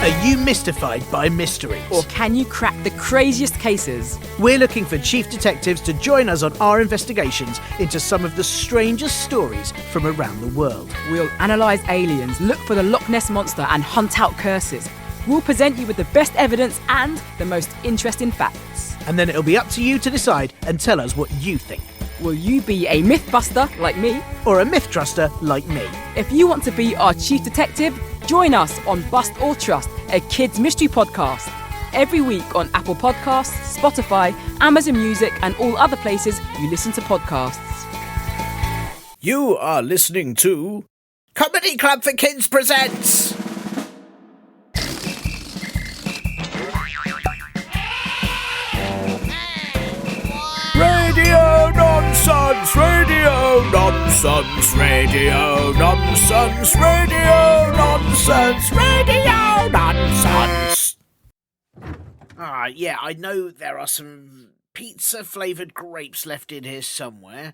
Are you mystified by mysteries? Or can you crack the craziest cases? We're looking for chief detectives to join us on our investigations into some of the strangest stories from around the world. We'll analyse aliens, look for the Loch Ness Monster and hunt out curses. We'll present you with the best evidence and the most interesting facts. And then it'll be up to you to decide and tell us what you think. Will you be a mythbuster like me? Or a myth-truster like me? If you want to be our chief detective, join us on Bust or Trust, a kids mystery podcast. Every week on Apple Podcasts, Spotify, Amazon Music and all other places you listen to podcasts. You are listening to Comedy Club for Kids presents Radio Nonsense, Radio Nonsense, Radio Nonsense, Radio Nonsense, Radio Nonsense. Yeah, I know there are some pizza-flavoured grapes left in here somewhere.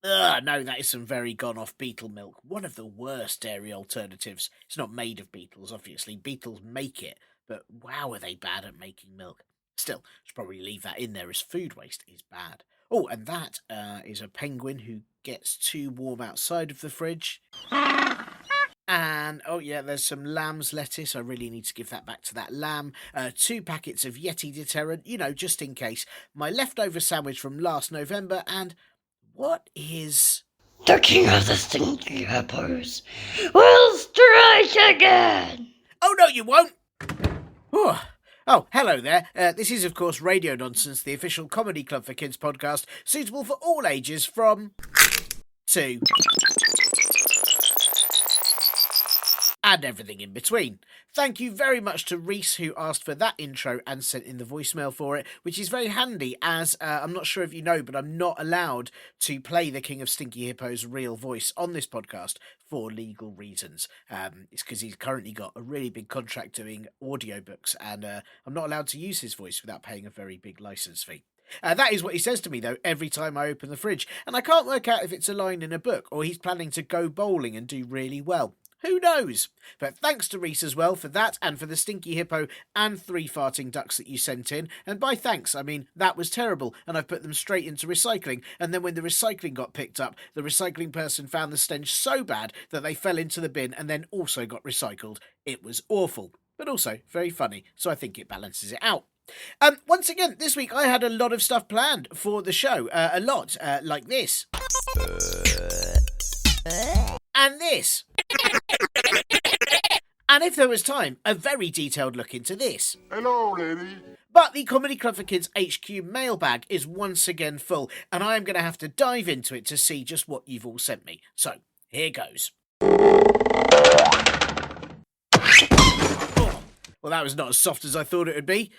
No, that is some very gone-off beetle milk. One of the worst dairy alternatives. It's not made of beetles, obviously. Beetles make it, but wow, are they bad at making milk. Still, should probably leave that in there as food waste is bad. Oh, and that is a penguin who gets too warm outside of the fridge. And, oh yeah, there's some lamb's lettuce. I really need to give that back to that lamb. 2 packets of Yeti deterrent, just in case. My leftover sandwich from last November. And what is... The king of the stinky hippos will strike again! Oh, no, you won't! Oh, hello there. This is, of course, Radio Nonsense, the official comedy club for kids podcast, suitable for all ages from 2 and everything in between. Thank you very much to Reese, who asked for that intro and sent in the voicemail for it, which is very handy as, I'm not sure if you know, but I'm not allowed to play the King of Stinky Hippo's real voice on this podcast for legal reasons. It's because he's currently got a really big contract doing audiobooks, and I'm not allowed to use his voice without paying a very big license fee. That is what he says to me, though, every time I open the fridge, and I can't work out if it's a line in a book or he's planning to go bowling and do really well. Who knows? But thanks to Reese as well for that and for the Stinky Hippo and 3 farting ducks that you sent in. And by thanks, I mean that was terrible and I've put them straight into recycling. And then when the recycling got picked up, the recycling person found the stench so bad that they fell into the bin and then also got recycled. It was awful, but also very funny. So I think it balances it out. Once again, this week I had a lot of stuff planned for the show. A lot, like this. And this. And if there was time, a very detailed look into this. Hello, lady. But the Comedy Club for Kids HQ mailbag is once again full, and I am going to have to dive into it to see just what you've all sent me. So, here goes. Well, that was not as soft as I thought it would be.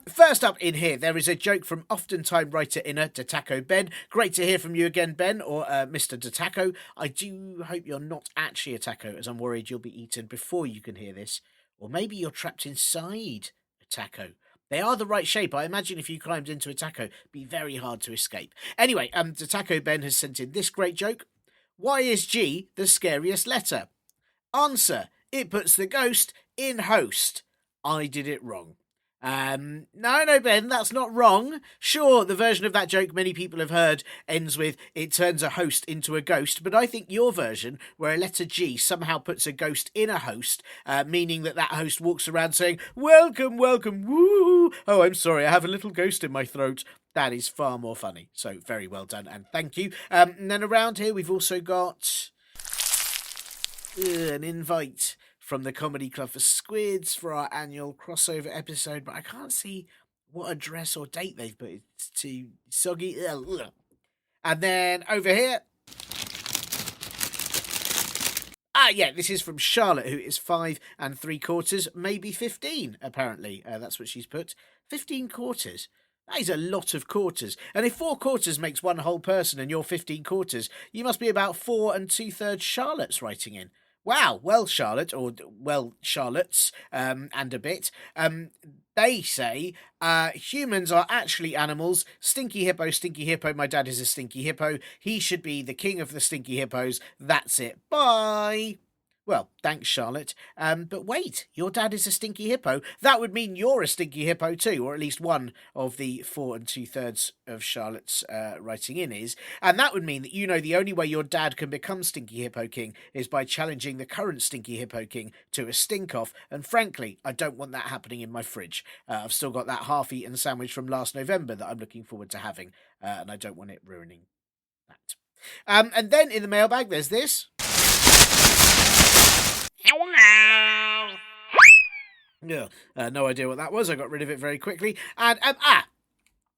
First up in here, there is a joke from oftentimes writer-inner Detaco Ben. Great to hear from you again, Ben, or Mr. Detaco. I do hope you're not actually a taco, as I'm worried you'll be eaten before you can hear this. Or maybe you're trapped inside a taco. They are the right shape. I imagine if you climbed into a taco, it'd be very hard to escape. Anyway, Detaco Ben has sent in this great joke. Why is G the scariest letter? Answer, it puts the ghost in host. I did it wrong. No, Ben, that's not wrong. Sure, the version of that joke many people have heard ends with, it turns a host into a ghost, but I think your version, where a letter G somehow puts a ghost in a host, meaning that host walks around saying, welcome, welcome, woo, oh, I'm sorry, I have a little ghost in my throat. That is far more funny. So, very well done, and thank you. And then around here, we've also got an invite from the Comedy Club for Squids for our annual crossover episode, but I can't see what address or date they've put. It's too soggy. And then over here... this is from Charlotte, who is 5 3/4, maybe 15, apparently. That's what she's put. 15 quarters. That is a lot of quarters. And if 4 quarters makes one whole person and you're 15 quarters, you must be about 4 2/3 Charlottes writing in. Wow, well, Charlotte, or well, Charlottes, and a bit. They say humans are actually animals. Stinky hippo, my dad is a stinky hippo. He should be the king of the stinky hippos. That's it. Bye. Well, thanks, Charlotte. But wait, your dad is a stinky hippo. That would mean you're a stinky hippo too, or at least one of the 4 2/3 of Charlotte's writing in is. And that would mean that you know the only way your dad can become Stinky Hippo King is by challenging the current Stinky Hippo King to a stink-off. And frankly, I don't want that happening in my fridge. I've still got that half-eaten sandwich from last November that I'm looking forward to having, and I don't want it ruining that. And then in the mailbag, there's this. Hello. No idea what that was. I got rid of it very quickly. And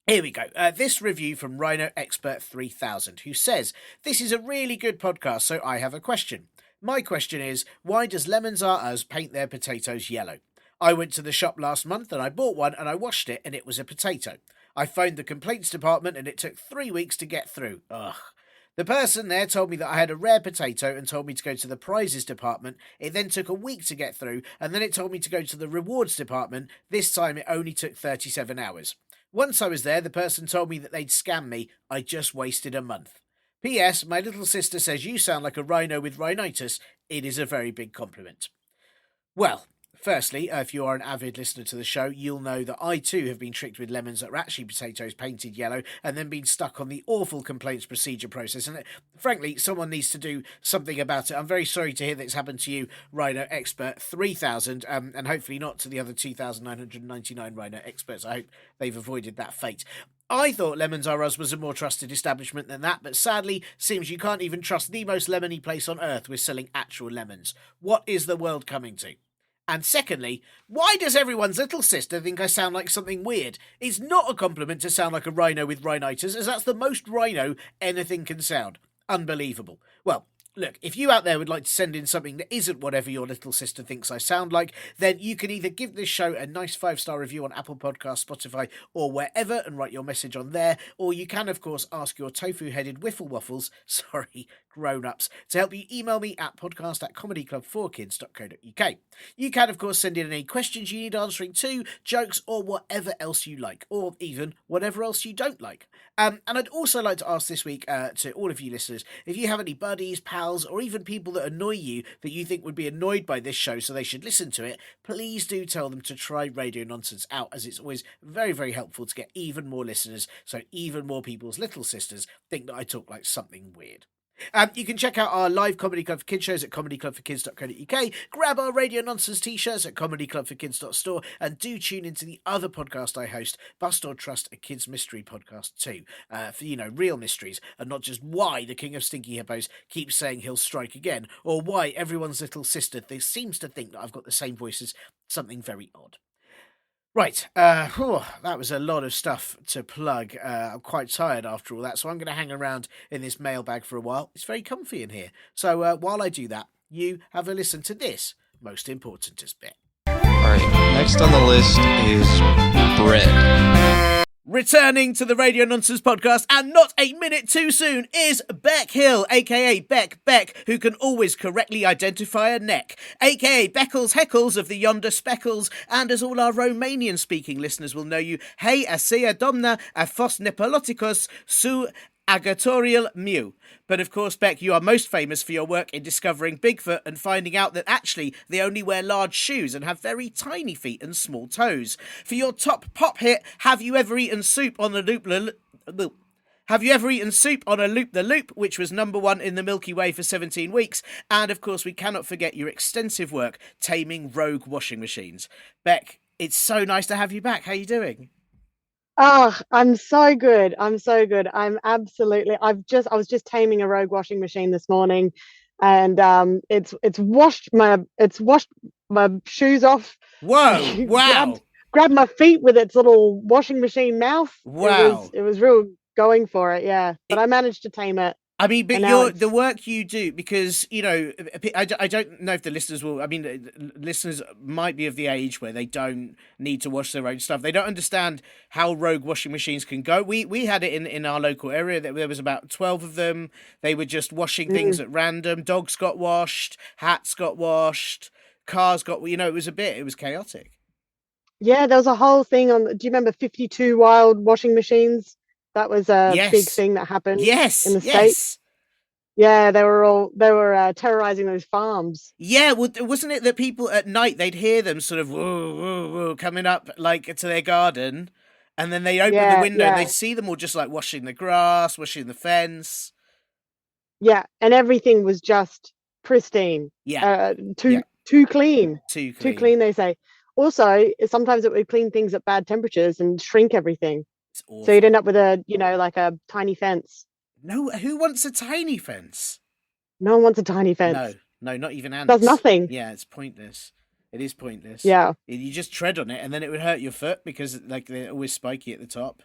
here we go. This review from Rhino Expert 3000, who says, "This is a really good podcast, so I have a question. My question is, why does Lemons Are Us paint their potatoes yellow? I went to the shop last month and I bought one and I washed it and it was a potato. I phoned the complaints department and it took 3 weeks to get through. Ugh. The person there told me that I had a rare potato and told me to go to the prizes department. It then took a week to get through, and then it told me to go to the rewards department. This time it only took 37 hours. Once I was there, the person told me that they'd scam me. I just wasted a month. P.S. My little sister says you sound like a rhino with rhinitis. It is a very big compliment." Well, firstly, if you are an avid listener to the show, you'll know that I too have been tricked with lemons that are actually potatoes painted yellow and then been stuck on the awful complaints procedure process. And frankly, someone needs to do something about it. I'm very sorry to hear that it's happened to you, Rhino Expert 3000, and hopefully not to the other 2,999 Rhino Experts. I hope they've avoided that fate. I thought Lemons R Us was a more trusted establishment than that, but sadly, seems you can't even trust the most lemony place on earth with selling actual lemons. What is the world coming to? And secondly, why does everyone's little sister think I sound like something weird? It's not a compliment to sound like a rhino with rhinitis, as that's the most rhino anything can sound. Unbelievable. Well, look, if you out there would like to send in something that isn't whatever your little sister thinks I sound like, then you can either give this show a nice 5-star review on Apple Podcasts, Spotify, or wherever and write your message on there, or you can, of course, ask your tofu-headed wiffle waffles, sorry, grown-ups, to help you email me at podcast@comedyclub4kids.co.uk. You can, of course, send in any questions you need answering to, jokes, or whatever else you like, or even whatever else you don't like. And I'd also like to ask this week to all of you listeners, if you have any buddies, pals, or even people that annoy you that you think would be annoyed by this show so they should listen to it, please do tell them to try Radio Nonsense out, as it's always very, very helpful to get even more listeners, so even more people's little sisters think that I talk like something weird. You can check out our live Comedy Club for Kids shows at comedyclubforkids.co.uk, grab our Radio Nonsense t-shirts at comedyclubforkids.store, and do tune into the other podcast I host, Bust or Trust, a kids mystery podcast too, for, real mysteries, and not just why the King of Stinky Hippos keeps saying he'll strike again, or why everyone's little sister seems to think that I've got the same voice as something very odd. Right, that was a lot of stuff to plug. I'm quite tired after all that, so I'm going to hang around in this mailbag for a while. It's very comfy in here. So while I do that, you have a listen to this most importantest bit. Alright, next on the list is bread. Returning to the Radio Nonsense podcast, and not a minute too soon, is Bec Hill, aka Beck, who can always correctly identify a neck, aka Beckles Heckles of the Yonder Speckles, and as all our Romanian-speaking listeners will know you, hey, asia domna a fos nepoloticus su agatorial mu. But of course, Bec, you are most famous for your work in discovering Bigfoot and finding out that actually they only wear large shoes and have very tiny feet and small toes. For your top pop hit, Have You Ever Eaten Soup on a Loop the Loop, which was number 1 in the Milky Way for 17 weeks. And of course, we cannot forget your extensive work taming rogue washing machines. Bec, it's so nice to have you back. How are you doing? Oh, I'm so good. I was just taming a rogue washing machine this morning, and it's washed my shoes off. Whoa! Wow! Grabbed my feet with its little washing machine mouth. Wow! It was real going for it, yeah. But I managed to tame it. I mean, but the work you do, because, I don't know if the listeners will, listeners might be of the age where they don't need to wash their own stuff. They don't understand how rogue washing machines can go. We had it in our local area. There was about 12 of them. They were just washing things at random. Dogs got washed, hats got washed, cars got, it was chaotic. Yeah, there was a whole thing do you remember 52 wild washing machines? That was a big thing that happened in the States. Yeah, they were terrorizing those farms. Yeah, well, wasn't it that people at night they'd hear them sort of whoa, whoa, whoa, coming up like to their garden, and then they open the Yeah, window and yeah, they'd see them all just like washing the grass, washing the fence. yeah, and everything was just pristine. Yeah, Uh, yeah, too clean, too too clean. clean. They say. Also, sometimes it would clean things at bad temperatures and shrink everything, It's so you'd end awful. up with like a tiny fence. No, who wants a tiny fence? No one wants a tiny No, fence. no, not even Does ants. nothing. Yeah, it's pointless. It is pointless. Yeah, You just tread on it, and then it would hurt your foot because like they're always spiky at the top,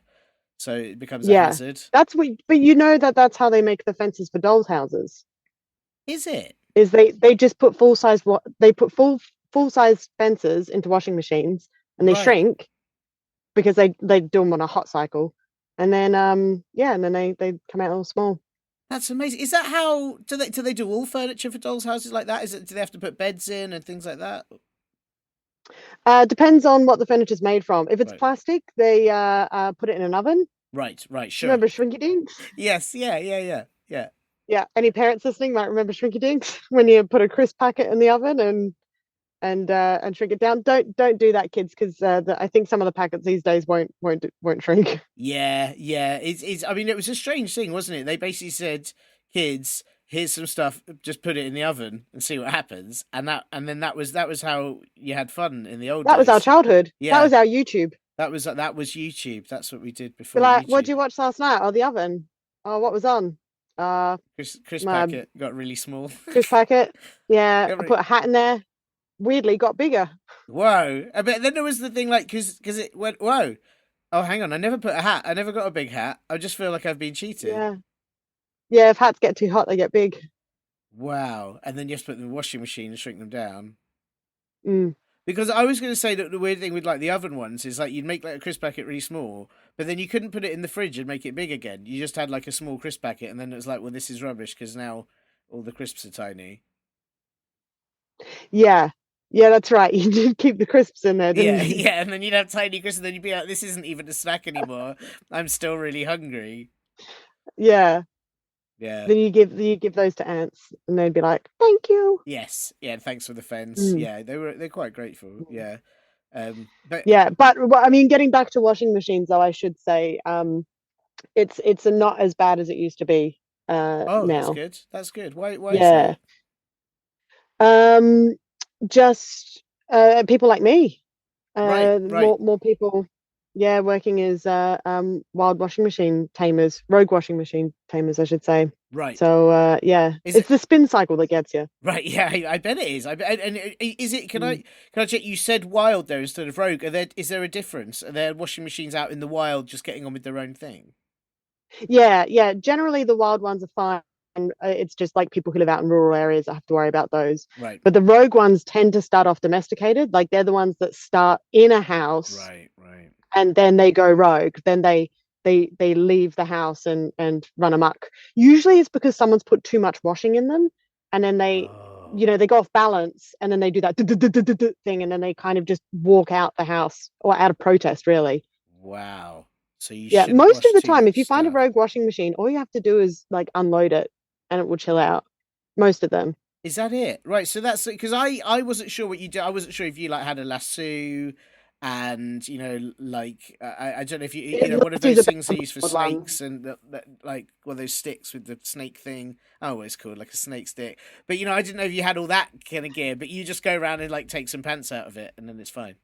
so it becomes a yeah. hazard. That's what. But you know that's how they make the fences for dolls' houses. Is it? Is they just put full size what they put full size fences into washing machines and they Right. shrink because they do them on a hot cycle, and then yeah, and then they come out all small. That's amazing. Is that how do they do all furniture for dolls' houses like that? Is it do they have to put beds in and things like that? Depends on what the furniture's made from. If it's Right. plastic, they put it in an oven. Right, right, sure. Remember Shrinky Dinks? Yes, yeah, yeah, yeah, yeah. Yeah, any parents listening might remember Shrinky Dinks when you put a crisp packet in the oven and shrink it down. Don't do that, kids, because I think some of the packets these days won't shrink. Yeah, yeah. It's I mean it was a strange thing, wasn't it? They basically said, kids, here's some stuff, just put it in the oven and see what happens. And then that was how you had fun in the old That was our days. childhood. That Yeah. was our YouTube. That was YouTube. That's what we did Be before like, what'd YouTube. you watch last night? Oh, the oven. Oh, what was on? Uh, Chris my Packet got really small. crisp packet. Yeah, Got I re- put a hat in there. Weirdly, got bigger. Whoa. But then there was the thing like because it went whoa. Oh, hang on. I never put a hat. I never got a big hat. I just feel like I've been cheated. Yeah, yeah. If hats get too hot, they get big. Wow. And then you have to put them in the washing machine and shrink them down. Mm. Because I was going to say that the weird thing with like the oven ones is like you'd make like a crisp packet really small, but then you couldn't put it in the fridge and make it big again. You just had like a small crisp packet, and then it was like, well, this is rubbish because now all the crisps are tiny. Yeah, yeah. That's right. You did keep the crisps in there, didn't Yeah, you? yeah, and then you'd have tiny crisps, and then you'd be like, this isn't even a snack anymore. I'm still really hungry. Yeah. Yeah. Then you give those to ants, and they'd be like, "Thank you." Yes. Yeah. Thanks for the fence. Mm. Yeah, they're quite grateful. Yeah. But Yeah, but well, I mean, getting back to washing machines, though, I should say, it's not as bad as it used to be oh, that's now. good. That's good. Why so? Yeah. Um, just people like me, Right. Right. more people, yeah, working as wild washing machine tamers, rogue washing machine tamers, I should say. Right. So yeah, Is it's it the spin cycle that gets you. right? Yeah, I bet it is. I bet. And is it? Can I Mm. can I check? You said wild there instead of rogue. Is there a difference? Are there washing machines out in the wild just getting on with their own thing? Yeah, yeah. Generally, the wild ones are fine. It's just like people who live out in rural areas that have to worry about those. Right. But the rogue ones tend to start off domesticated. Like they're the ones that start in a house Right. Right. and then they go rogue. Then they leave the house and run amok. Usually it's because someone's put too much washing in them, and then Oh. they go off balance, and then they do that thing, and then they kind of just walk out the house or out of protest, really. Wow. So you Yeah, shouldn't most of wash the too time, if much you find a stuff. rogue washing machine, all you have to do is like unload it, and it will chill out. Most of them. Is that it? Right. So that's because I wasn't sure what you do. I wasn't sure if you like had a lasso, and like I don't know if one of Lasso's those a things they use for bad one. snakes and like one of those sticks with the snake thing. Oh, what it's called, like a snake stick. But I didn't know if you had all that kind of gear. But you just go around and like take some pants out of it, and then it's fine.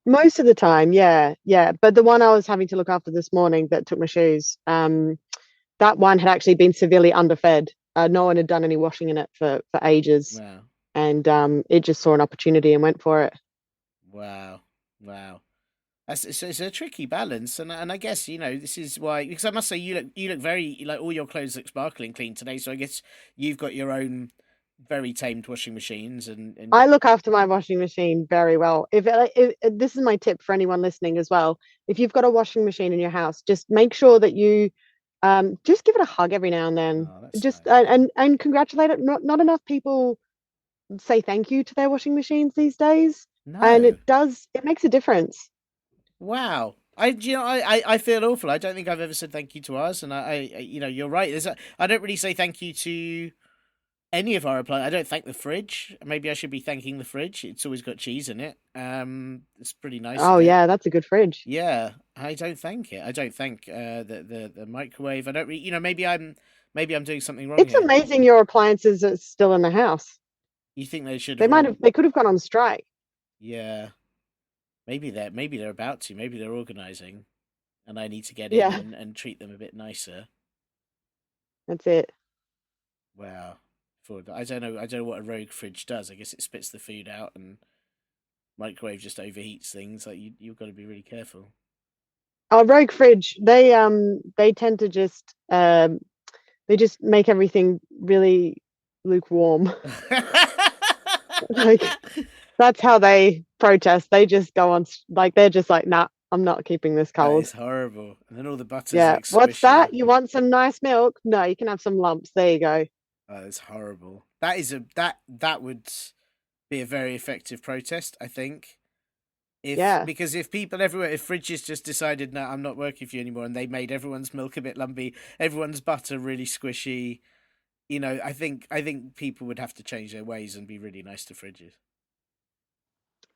Most of the time, yeah, yeah. But the one I was having to look after this morning that took my shoes, that one had actually been severely underfed. No one had done any washing in it for ages, Wow. and it just saw an opportunity and went for it. Wow. Wow. It's a tricky balance, and I guess this is why, because I must say you look very like all your clothes look sparkling clean today. So I guess you've got your own very tamed washing machines, and I look after my washing machine very well. If this is my tip for anyone listening as well, if you've got a washing machine in your house, just make sure that you just give it a hug every now and then. oh, that's Just nice. and congratulate it. Not enough people say thank you to their washing machines these days, and No, it makes a difference. wow, I feel awful. I don't think I've ever said thank you to ours, and you're right. I don't really say thank you to any of our appliances. I don't thank the fridge. Maybe I should be thanking the fridge. It's always got cheese in it. It's pretty nice. Oh yeah, that's a good fridge. Yeah, I don't thank it. I don't thank the microwave. I don't really, maybe I'm doing something wrong It's here. amazing your appliances are still in the house. You think they should? They could have gone on strike. Yeah, maybe they're about to. Maybe they're organising, and I need to get Yeah. in and treat them a bit nicer. That's it. Wow. I don't know. I don't know what a rogue fridge does. I guess it spits the food out, and microwave just overheats things. Like you've got to be really careful. Our rogue fridge, they tend to just they just make everything really lukewarm. Like that's how they protest. They just go on like they're just like, nah, I'm not keeping this cold. It's horrible. And then all the butter's Yeah. like What's squishy. that? You want some nice milk? No, you can have some lumps. There you go. Oh, it's horrible. That would be a very effective protest, I think. Because if people everywhere, if fridges just decided, no, I'm not working for you anymore, and they made everyone's milk a bit lumpy, everyone's butter really squishy, I think people would have to change their ways and be really nice to fridges.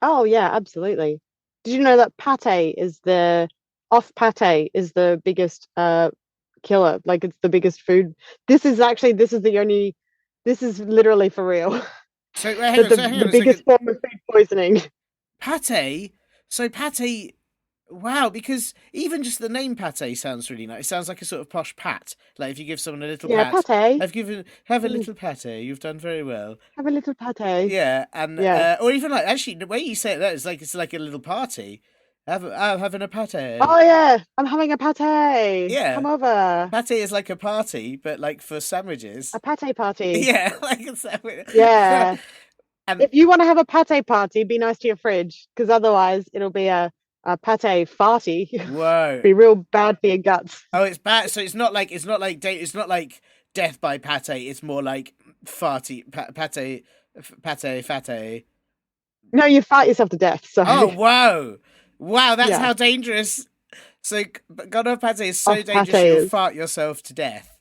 Oh yeah, absolutely. Did you know that pate is the biggest killer? Like it's the biggest food. This is literally for real. So hang on, The biggest form of food poisoning. Pate. So pate. Wow, because even just the name pate sounds really nice. It sounds like a sort of posh pat. Like if you give someone a little pat. Pate. Have a little pate. You've done very well. Have a little pate. Yeah, and or even like actually the way you say it, it's like a little party. I'm having a pate. Oh yeah, I'm having a pate. Yeah, come over. Pate is like a party, but like for sandwiches. A pate party. Yeah, like a sandwich. Yeah. And if you want to have a pate party, be nice to your fridge, because otherwise it'll be a pate farty. Whoa, be real bad for your guts. Oh, it's bad. So it's not like death by pate. It's more like farty pate. No, you fart yourself to death. So. Oh wow, that's how dangerous. So God of pate is so dangerous you'll fart yourself to death.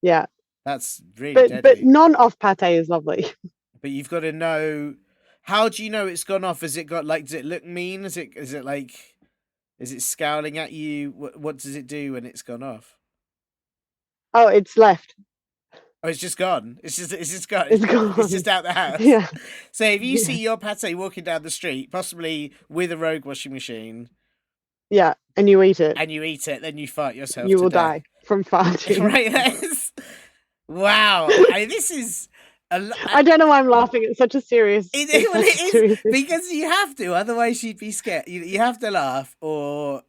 Yeah, that's really deadly. But non-off pate is lovely. But you've got to know. How do you know it's gone off? Has it got like? Does it look mean? Is it like? Is it scowling at you? What does it do when it's gone off? Oh, it's left. Oh, it's just gone. It's just gone. It's gone. It's just out the house. Yeah. So if you see your pate walking down the street, possibly with a rogue washing machine. Yeah, and you eat it. Then you fart yourself. You will die from farting. Right. Wow. This is. I don't know why I'm laughing. It's such a serious. It is because you have to. Otherwise, you'd be scared. You have to laugh, or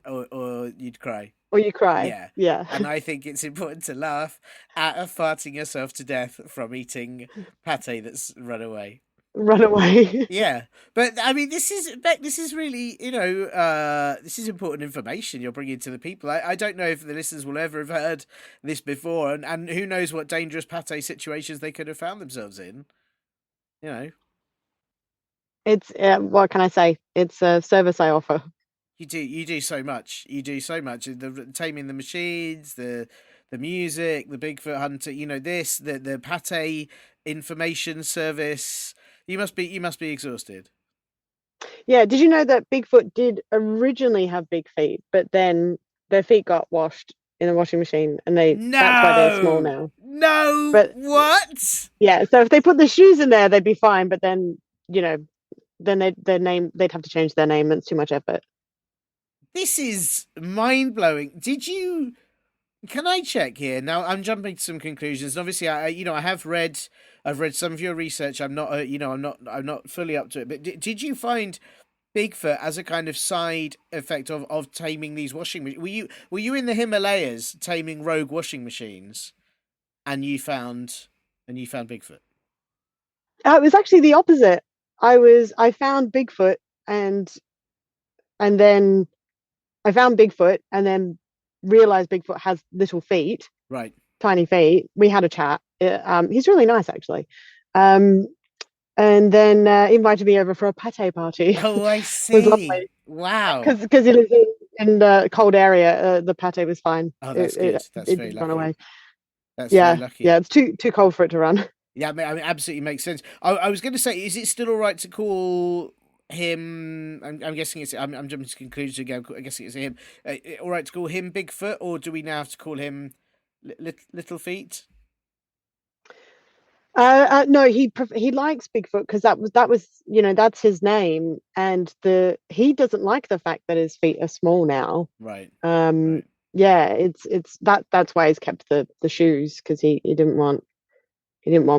or you'd cry. Or you cry. Yeah. And I think it's important to laugh at farting yourself to death from eating pate that's run away. Yeah, but I mean, this is really, this is important information you're bringing to the people. I don't know if the listeners will ever have heard this before, and who knows what dangerous pate situations they could have found themselves in. It's what can I say? It's a service I offer. You do so much. The taming the machines, the music, the Bigfoot hunter. The pate information service. You must be exhausted. Yeah, did you know that Bigfoot did originally have big feet, but then their feet got washed in the washing machine, and that's why they're small now. No, but what? Yeah, so if they put the shoes in there, they'd be fine. But then they'd have to change their name. That's too much effort. This is mind blowing. Can I check here? Now I'm jumping to some conclusions. Obviously, I've read some of your research. I'm not I'm not fully up to it. But did you find Bigfoot as a kind of side effect of taming these washing machines? Were you in the Himalayas taming rogue washing machines, and you found Bigfoot? It was actually the opposite. I found Bigfoot and then I found Bigfoot and then realized Bigfoot has little feet, right? Tiny feet. We had a chat. He's really nice, actually. And then invited me over for a pate party. Oh, I see. Wow. Because it is in the cold area. The pate was fine. Oh, that's It, good. it, That's it very didn't run away. lucky. That's very Yeah, lucky. yeah. It's too cold for it to run. Yeah, I mean, absolutely makes sense. I was going to say, is it still all right to call him? I'm guessing it's. I'm jumping to conclusions again. I'm guessing it's him. All right to call him Bigfoot, or do we now have to call him Little Feet? No, he likes Bigfoot because that was that's his name, and he doesn't like the fact that his feet are small now. Right. Um, Right. yeah, that's why he's kept the shoes because he didn't want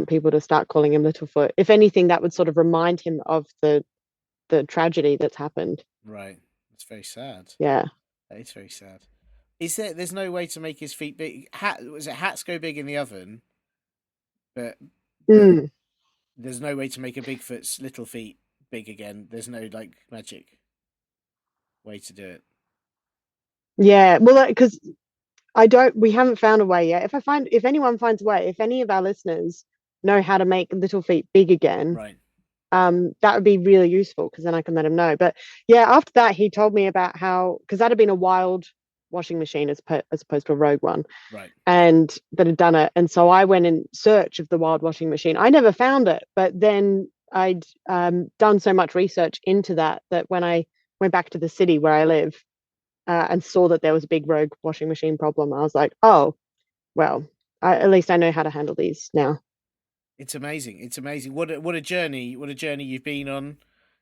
people to start calling him Littlefoot. If anything, that would sort of remind him of the tragedy that's happened. Right. It's very sad. Yeah. It's very sad. Is there? There's no way to make his feet big. Hats go big in the oven, but but Mm. there's no way to make a Bigfoot's little feet big again. There's no like magic way to do it. Yeah. Well, because we haven't found a way yet. If anyone finds a way, if any of our listeners know how to make Little Feet big again, Right. that would be really useful because then I can let him know. But yeah, after that, he told me about how, because that had been a wild washing machine as opposed to a rogue one, Right. and that had done it. And so I went in search of the wild washing machine. I never found it, but then I'd done so much research into that when I went back to the city where I live and saw that there was a big rogue washing machine problem, I was like, oh, well, at least I know how to handle these now. It's amazing. It's amazing. What a journey. What a journey you've been on.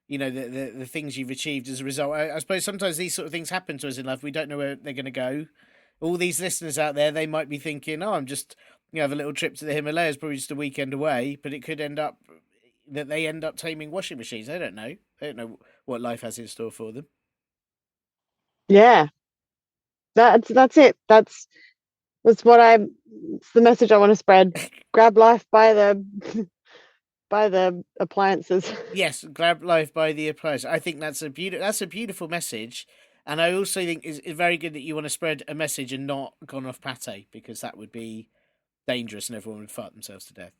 You know the things you've achieved as a result. I suppose sometimes these sort of things happen to us in life. We don't know where they're going to go. All these listeners out there, they might be thinking, "Oh, I'm just have a little trip to the Himalayas, probably just a weekend away." But it could end up that they end up taming washing machines. They don't know. They don't know what life has in store for them. Yeah, that's it. That's what it's the message I want to spread. Grab life by the by the appliances. Yes, grab life by the appliance. I think that's a beautiful message, and I also think it's very good that you want to spread a message and not gone off pate because that would be dangerous and everyone would fart themselves to death.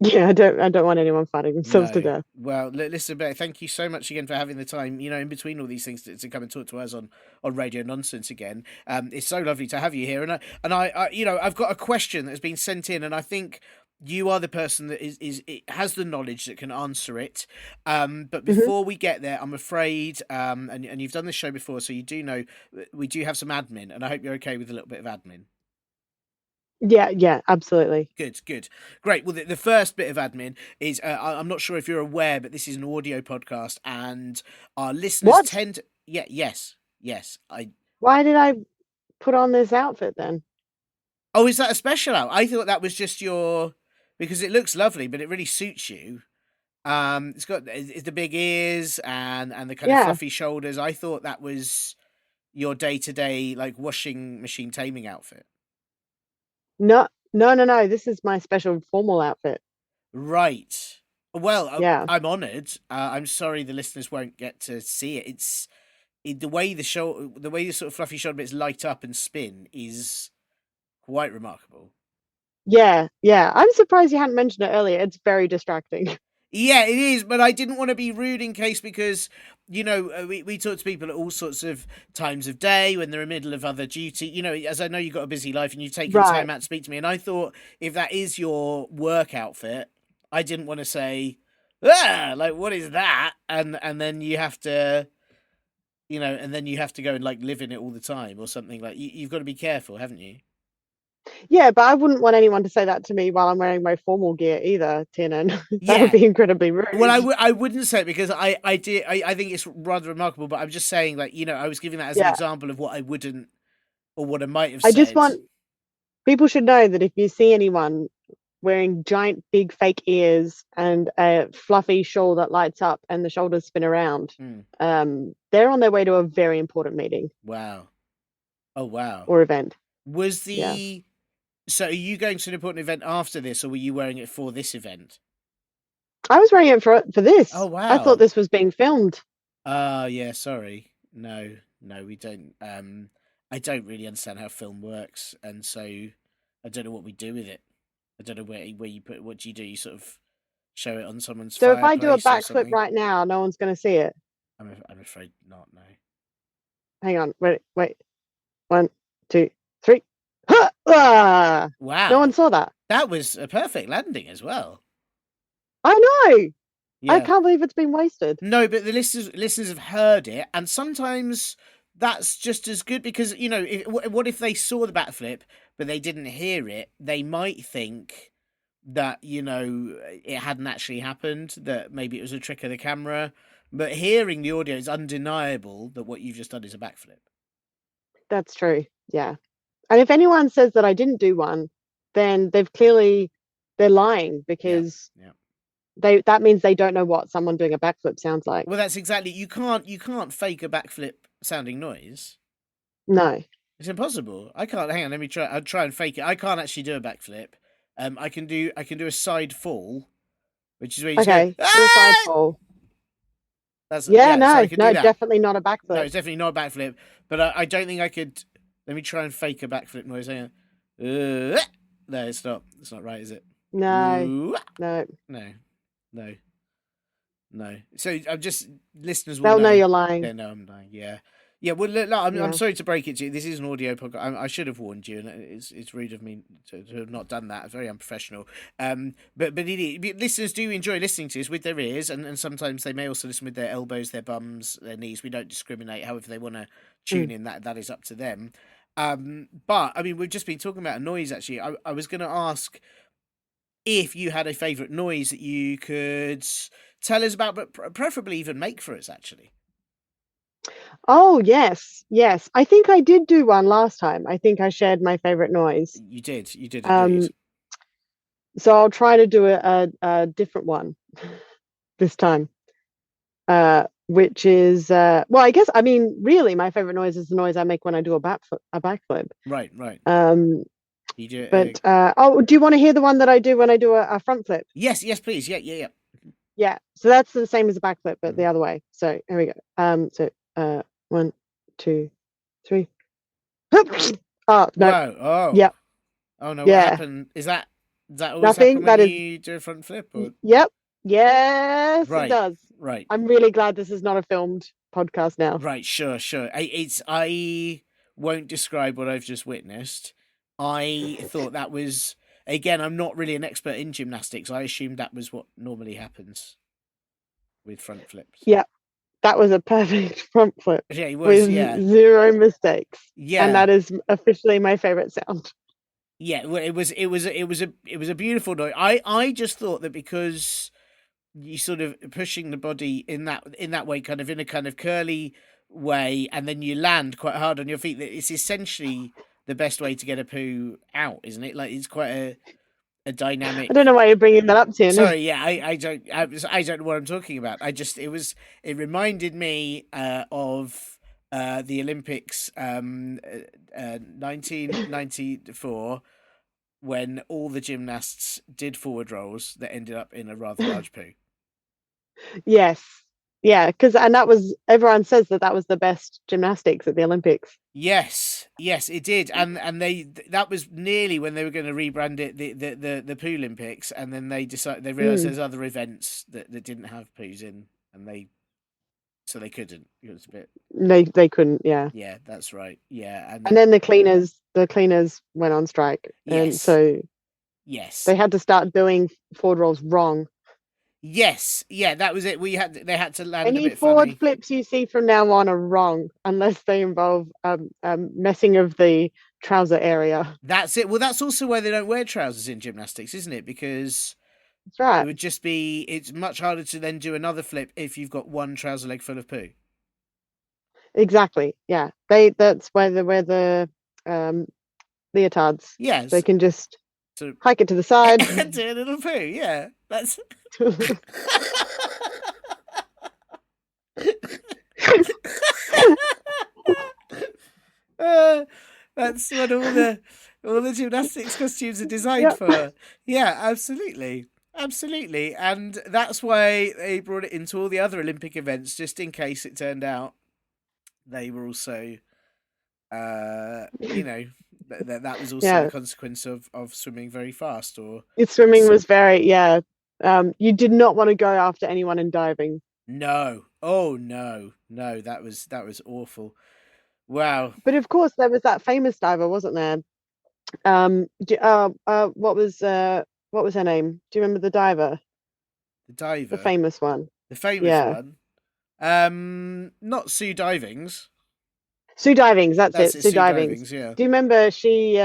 Yeah, I don't want anyone fighting themselves to No. death. Well, listen, Beck, thank you so much again for having the time, in between all these things to come and talk to us on Radio Nonsense again. It's so lovely to have you here. I've got a question that's been sent in, and I think you are the person that has the knowledge that can answer it. But Hmm. before we get there, I'm afraid, and you've done this show before, so you do know we do have some admin, and I hope you're okay with a little bit of admin. Yeah, absolutely. Good, good. Great. Well, the first bit of admin is I'm not sure if you're aware, but this is an audio podcast, and our listeners What? tend to. Yeah, yes. Why did I put on this outfit then? Oh, is that a special out? I thought that was just your. Because it looks lovely, but it really suits you. It's the big ears and the kind of Yeah. fluffy shoulders. I thought that was your day to day like washing machine taming outfit. No. This is my special formal outfit. Right. Well, Yeah. I'm honoured. I'm sorry the listeners won't get to see it. The way the sort of fluffy shoulder bits light up and spin is quite remarkable. Yeah. I'm surprised you hadn't mentioned it earlier. It's very distracting. Yeah, it is, but I didn't want to be rude in case because, we talk to people at all sorts of times of day when they're in the middle of other duty. As I know you've got a busy life and you've taken Right. time out to speak to me, and I thought if that is your work outfit, I didn't want to say, like, what is that? And then you have to, and then you have to go and, like, live in it all the time or something. Like, you've got to be careful, haven't you? Yeah, but I wouldn't want anyone to say that to me while I'm wearing my formal gear either, Tiernan. That would Yeah. be incredibly rude. Well, I wouldn't say it because I think it's rather remarkable, but I'm just saying, like, I was giving that as an Yeah. example of what I wouldn't or what I might have I said. just want people should know that if you see anyone wearing giant, big, fake ears and a fluffy shawl that lights up and the shoulders spin around, they're on their way to a very important meeting. Wow. Oh, wow. Or event. Was So are you going to an important event after this, or were you wearing it for this event? I was wearing it for this. Oh, wow. I thought this was being filmed. Yeah, sorry. No, we don't. I don't really understand how film works, and so I don't know what we do with it. I don't know where you put. What do? You sort of show it on someone's. So if I do a fireplace or backflip something? right now, no one's going to see it. I'm afraid not. No. Hang on. Wait. 1, 2, 3. Ha! Ah! Wow. No one saw that. That was a perfect landing as well. I know. Yeah. I can't believe it's been wasted. No, but the listeners have heard it, and sometimes that's just as good because what if they saw the backflip but they didn't hear it? They might think that it hadn't actually happened, that maybe it was a trick of the camera. But hearing the audio is undeniable that what you've just done is a backflip. That's true. Yeah. And if anyone says that I didn't do one, then they're lying because that means they don't know what someone doing a backflip sounds like. Well, that's exactly, you can't fake a backflip sounding noise. No. It's impossible. I can't. Hang on, let me try. I'll try and fake it. I can't actually do a backflip. I can do a side fall, which is where you do a side fall. That's no, that. Definitely not a backflip. No, it's definitely not a backflip. But I don't think I could. Let me try and fake a backflip noise. Hang on. No, it's not. It's not right, is it? No. So I'm just listeners. They'll know you're lying. Yeah, no, I'm lying. Yeah. Yeah, well, look, I'm sorry to break it to you. This is an audio podcast. I should have warned you, and it's rude of me to have not done that. It's very unprofessional. But listeners do enjoy listening to us with their ears, and sometimes they may also listen with their elbows, their bums, their knees. We don't discriminate. However they want to tune in, that is up to them. But I mean, we've just been talking about a noise. Actually, I was going to ask if you had a favourite noise that you could tell us about, but preferably even make for us. Actually. Oh, yes. I think I did do one last time. I think I shared my favorite noise. You did indeed. So I'll try to do a different one this time, which is I guess, I mean, really my favorite noise is the noise I make when I do a backflip. Right. You do it, but do you want to hear the one that I do when I do a front flip? Yes, please. Yeah. So that's the same as a backflip, but the other way. So here we go. 1, 2, 3. Oh no! Whoa. Oh. Yep. Oh no! What happened? Is that always nothing? Happen when you do a front flip? Or? Yep. Yes, right. It does. Right. I'm really glad this is not a filmed podcast now. Right. Sure. I won't describe what I've just witnessed. I thought that was, again, I'm not really an expert in gymnastics. I assumed that was what normally happens with front flips. Yeah. That was a perfect front flip. Yeah, it was. With 0 mistakes. Yeah, and that is officially my favorite sound. Yeah, well, it was a beautiful noise. I just thought that because you sort of pushing the body in that way, kind of in a kind of curly way, and then you land quite hard on your feet. That it's essentially the best way to get a poo out, isn't it? Like it's quite a dynamic. I don't know why you're bringing that up, Tiernan. Sorry, yeah, I don't know what I'm talking about. It reminded me of the Olympics 1994 when all the gymnasts did forward rolls that ended up in a rather large poo. Yes. Yeah, and everyone says that was the best gymnastics at the Olympics. Yes, it did, and that was nearly when they were going to rebrand it the Poo Olympics, and then they realised there's other events that didn't have poos in, and they couldn't. It was a bit. They couldn't. Yeah. Yeah, that's right. Yeah, and then the cleaners went on strike, and so they had to start doing forward rolls wrong. Yes, yeah, that was it. They had to land any a bit forward funny. Flips you see from now on are wrong unless they involve messing of the trouser area. That's it. Well, that's also why they don't wear trousers in gymnastics, isn't it? Because that's right. It would just be. It's much harder to then do another flip if you've got one trouser leg full of poo. Exactly. Yeah. That's why they wear the leotards. Yes. They can just hike it to the side. Do a little poo. Yeah. That's. That's what all the gymnastics costumes are designed for. Yeah, absolutely, and that's why they brought it into all the other Olympic events, just in case it turned out they were also, that was also the consequence of swimming very fast or. Swimming was very you did not want to go after anyone in diving. No, Oh no, that was awful. Wow. But of course, there was that famous diver, wasn't there? What was her name? Do you remember the diver, The the diver, famous one? the famous Yeah, one. Not Sue Divings. Sue Divings. That's That's it, it, Sue Sue Divings. Divings. Yeah. Do you remember she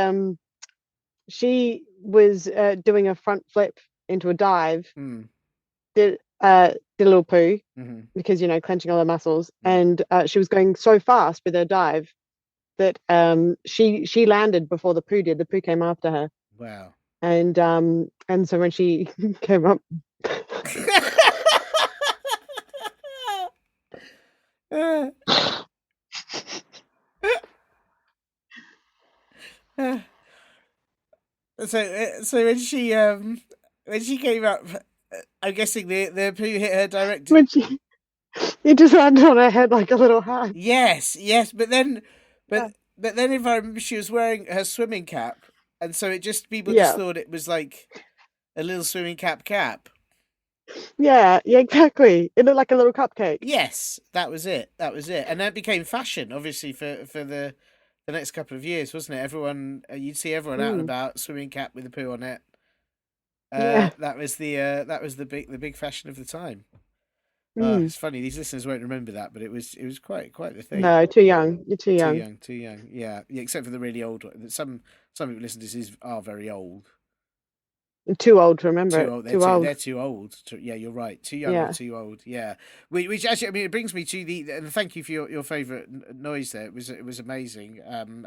was doing a front flip into a dive, Mm. did a little poo Mm-hmm. because clenching all her muscles, Mm. and she was going so fast with her dive that she landed before the poo did. The poo came after her, Wow. and so when she came up, Uh, uh, so when she came up, I'm guessing the poo hit her direct. when she it just landed on her head like a little hat. Yes, but then, Yeah, but then if I remember, she was wearing her swimming cap, and so people just yeah, thought it was like a little swimming cap. yeah, exactly. It looked like a little cupcake. Yes, that was it. That was it, and that became fashion, obviously, for the next couple of years, wasn't it? Everyone, you'd see everyone out and Mm, about, swimming cap with a poo on it. yeah. That was the big fashion of the time. Mm. It's funny, these listeners won't remember that, but it was quite the thing. No, too young. You're too Too young. young, too young. Yeah, except for the really old one. Some people listen to this are very old. I'm too old to remember Too it. old. Too old. They're too old. Yeah, you're right. Too young or Yeah. too old. Yeah. Which actually, I mean, it brings me to the. And thank you for your favourite noise there. It was amazing. And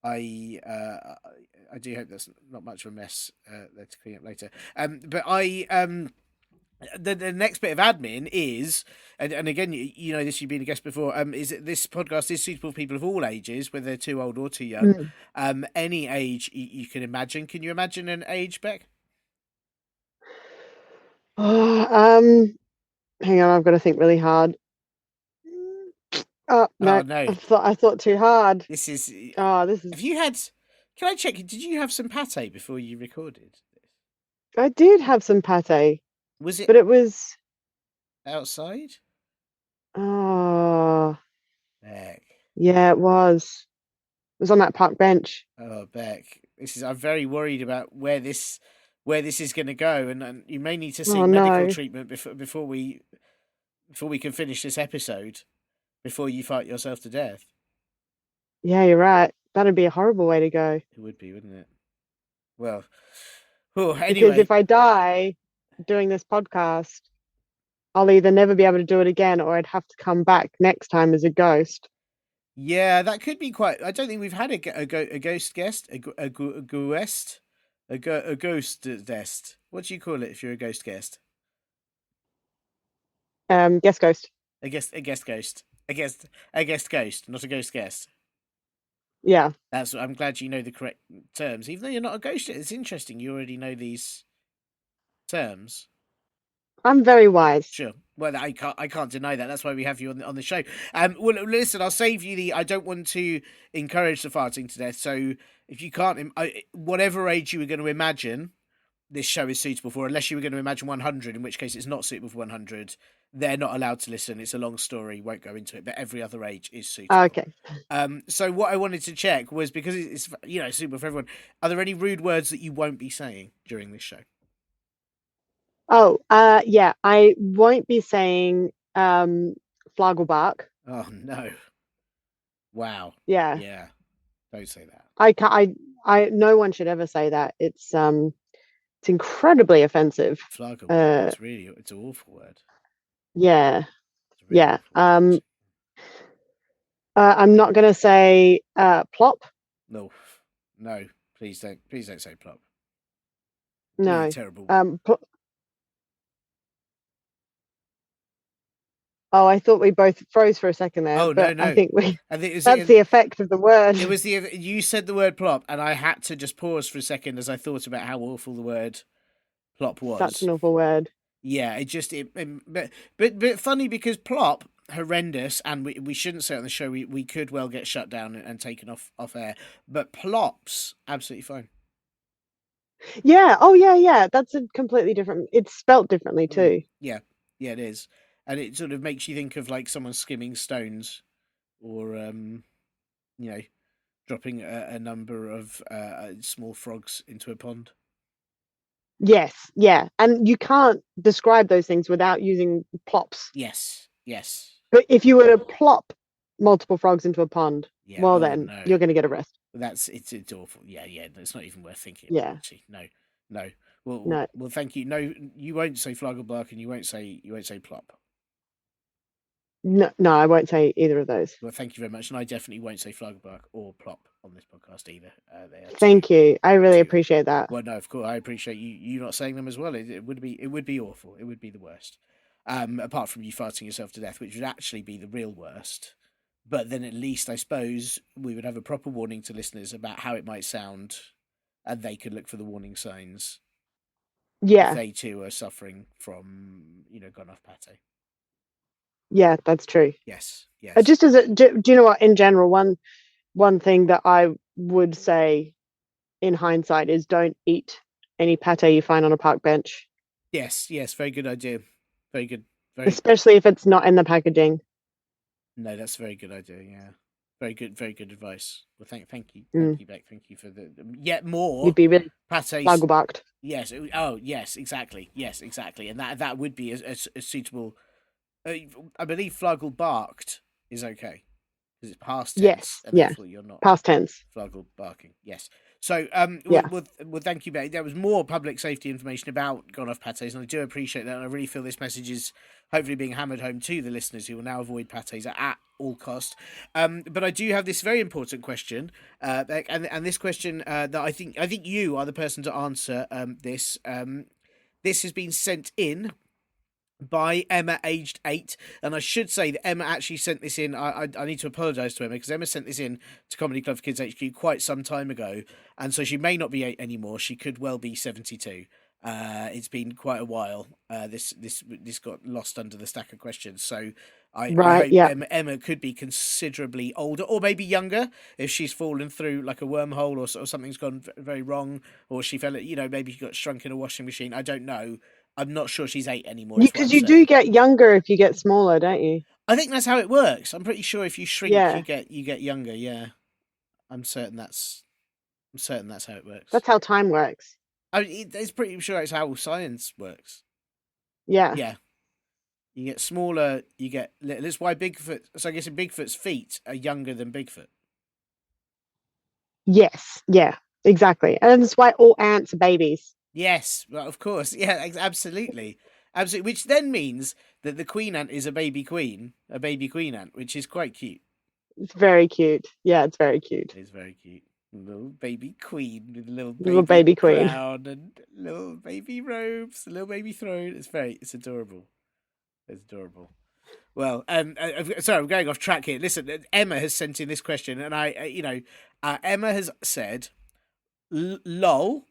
I do hope that's not much of a mess. There to clean up later. But the next bit of admin is, and again, you know this, you've been a guest before. Is that this podcast is suitable for people of all ages, whether they're too old or too young. Mm. Any age you can imagine. Can you imagine an age, Beck? Oh, hang on, I've got to think really hard. Oh Oh no, no, I thought too hard. this is. Oh, this is. Have you had? Can I check? Did you have some pate before you recorded this? I did have some pate, Was it but it was. outside? Oh, Beck. yeah, it was. It was on that park bench. Oh, Beck. This is. I'm very worried about where this is going to go, and you may need to Oh seek medical no. treatment before we can finish this episode. Before you fight yourself to death. Yeah, you're right. That'd be a horrible way to go. It would be, wouldn't it? Well, oh, Because anyway. if I die doing this podcast, I'll either never be able to do it again or I'd have to come back next time as a ghost. Yeah, that could be quite. I don't think we've had a ghost guest, a ghost, a ghost guest. What do you call it if you're a ghost guest? Guest ghost. A guest ghost, a guest ghost, not a ghost guest. Yeah. That's. I'm glad you know the correct terms, even though you're not a ghost. It's interesting. You already know these terms. I'm very wise. Sure. Well, I can't deny that. That's why we have you on the show. Well, listen, I'll save you the. I don't want to encourage the farting to death. So if you can't, whatever age you were going to imagine, this show is suitable for. Unless you were going to imagine 100, in which case it's not suitable for 100. They're not allowed to listen. It's a long story. Won't go into it. But every other age is suitable. Okay. So what I wanted to check was, because it's suitable for everyone. Are there any rude words that you won't be saying during this show? Oh, yeah. I won't be saying Flagelbach. Oh no! Wow. Yeah. Yeah. Don't say that. I can't. No one should ever say that. It's incredibly offensive. Flagelbach. It's an awful word. Yeah. It's a really Yeah. awful word. I'm not gonna say plop. No, please don't say plop. No. Really terrible. Oh, I thought we both froze for a second there. Oh but no! I think That's the effect of the word. It was you said the word plop, and I had to just pause for a second as I thought about how awful the word plop was. Such an awful word. Yeah, but funny, because plop, horrendous, and we shouldn't say it on the show. We could well get shut down and taken off air. But plops, absolutely fine. Yeah. Oh, yeah. That's a completely different. It's spelt differently too. Yeah, it is. and it sort of makes you think of like someone skimming stones, or dropping a number of small frogs into a pond. Yes, yeah. And you can't describe those things without using plops. Yes. But if you were to plop multiple frogs into a pond, Yeah. well, Oh, then no. you're going to get arrested. It's awful. Yeah. It's not even worth thinking. Yeah. Actually, no. Well, No. well, thank you. No, you won't say Flagelbark, and you won't say plop. No, I won't say either of those. Well, thank you very much, and I definitely won't say Flagelbark or plop on this podcast either. Thank you. I really appreciate that. Well, no, of course, I appreciate you not saying them as well. It would be awful. It would be the worst. Apart from you farting yourself to death, which would actually be the real worst. But then at least, I suppose, we would have a proper warning to listeners about how it might sound, and they could look for the warning signs. Yeah. If they too are suffering from, gone off pate. Yeah, that's true. Yes. Just as do you know what? In general, one thing that I would say, in hindsight, is don't eat any pate you find on a park bench. Yes. Very good idea. Very good. Especially if it's not in the packaging. No, that's a very good idea. Yeah. Very good advice. Well, thank you, Bec. Thank you for the yet more. You'd be really pates. Flagelbarked. Yes. Oh, yes. Exactly. And that would be a suitable. I believe Flagelbarked is okay because it's past tense. Yes. And therefore you're not past tense. Flagelbarking. Yes. So, Yeah. well, thank you, Bec. There was more public safety information about gone off pates, and I do appreciate that. And I really feel this message is hopefully being hammered home to the listeners who will now avoid pates at all cost. But I do have this very important question, Bec, and this question that I think you are the person to answer. This has been sent in by Emma, aged 8, and I should say that Emma actually sent this in. I need to apologise to Emma because Emma sent this in to Comedy Club for Kids HQ quite some time ago, and so she may not be 8 anymore. She could well be 72. It's been quite a while. This got lost under the stack of questions, so I hope Emma could be considerably older or maybe younger if she's fallen through like a wormhole or something's gone very wrong, or she fell, maybe she got shrunk in a washing machine. I don't know. I'm not sure she's 8 anymore. Because you do get younger if you get smaller, don't you? I think that's how it works. I'm pretty sure if you shrink, you get younger. Yeah, I'm certain that's how it works. That's how time works. It's pretty sure it's how science works. Yeah. Yeah. You get smaller. You get. That's why Bigfoot. So I guess Bigfoot's feet are younger than Bigfoot. Yes. Yeah. Exactly, and that's why all ants are babies. Yes, well, of course. Yeah, absolutely. Which then means that the queen ant is a baby queen ant, which is quite cute. It's very cute. Yeah, it's very cute. It's very cute. Little baby queen with little baby queen crown and little baby robes, little baby throne. It's adorable. It's adorable. Well, sorry, I'm going off track here. Listen, Emma has sent in this question, and Emma has said, "Lol.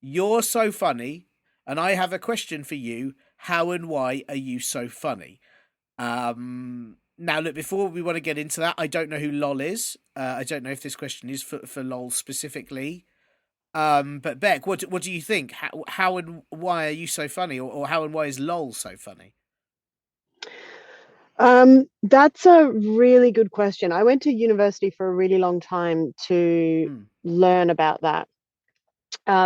You're so funny, and I have a question for you. How and why are you so funny?" Now, look, before we want to get into that, I don't know who LOL is. I don't know if this question is for LOL specifically. But Bec, what do you think? How and why are you so funny, or how and why is LOL so funny? That's a really good question. I went to university for a really long time to learn about that.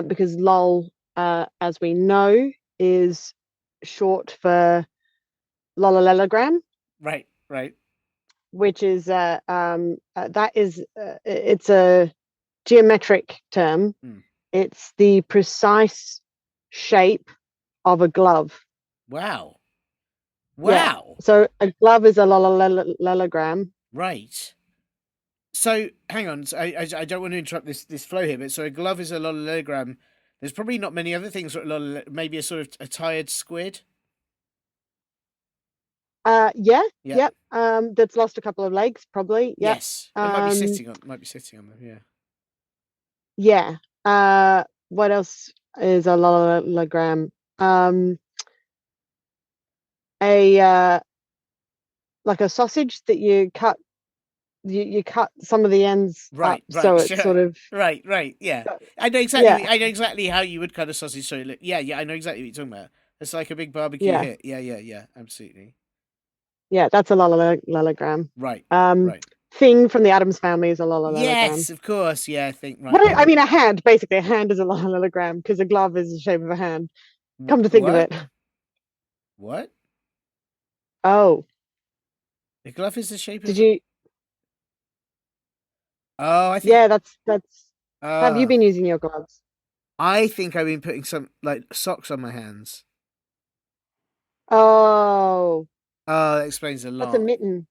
Because LOL, as we know, is short for lollalelogram. Right. Which is it's a geometric term. It's the precise shape of a glove. Wow. Yeah. So a glove is a lollalelogram. Right. So hang on, I don't want to interrupt this flow here, but so a glove is a lollalelogram. There's probably not many other things. Maybe a sort of a tired squid. Yep. That's lost a couple of legs, probably. Yep. Yes, it might be sitting on them. Yeah. Yeah. What else is a lollalelogram? Like a sausage that you cut. You cut some of the ends up, so it's sort of right. Yeah, I know exactly. Yeah. I know exactly how you would cut a sausage. So yeah, I know exactly what you're talking about. It's like a big barbecue hit. Yeah, absolutely. Yeah, that's a lollalogram. Right. Um, Right. Thing from the Addams Family is a lollalogram. Yes, of course. Yeah, I think right. What I mean, a hand, basically, a hand is a lollalogram because a glove is the shape of a hand. Come to think of What? it. What? Oh, The glove is the shape did of. you? Oh, I think. Yeah, that's. Have you Oh, been using your gloves? I think I've been putting some like socks on my hands. Oh, Oh, that explains a that's a lot. mitten.